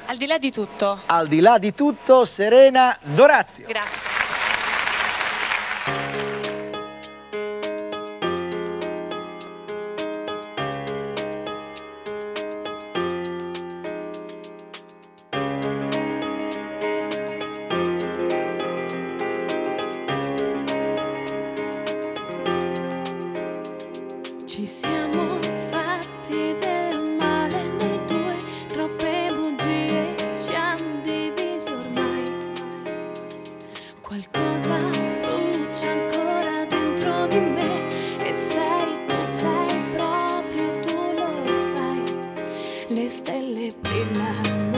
Al di là di tutto. Al di là di tutto, Serena Dorazio. Grazie. Ci siamo fatti del male noi due, troppe bugie ci hanno divisi ormai. Qualcosa brucia ancora dentro di me e sei proprio tu lo sai. Le stelle brillano